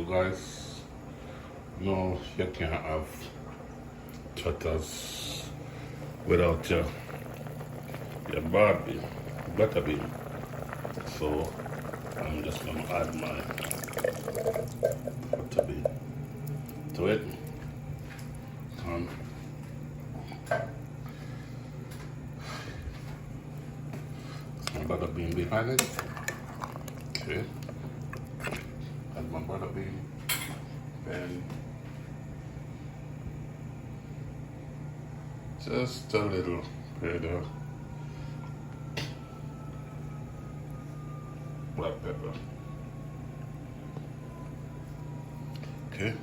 you guys know you can't have Trotters without your butter bean. So I'm just gonna add my butter bean to it. My butter bean behind it. Okay. Add my butter bean. And just a little bit of black pepper. Okay.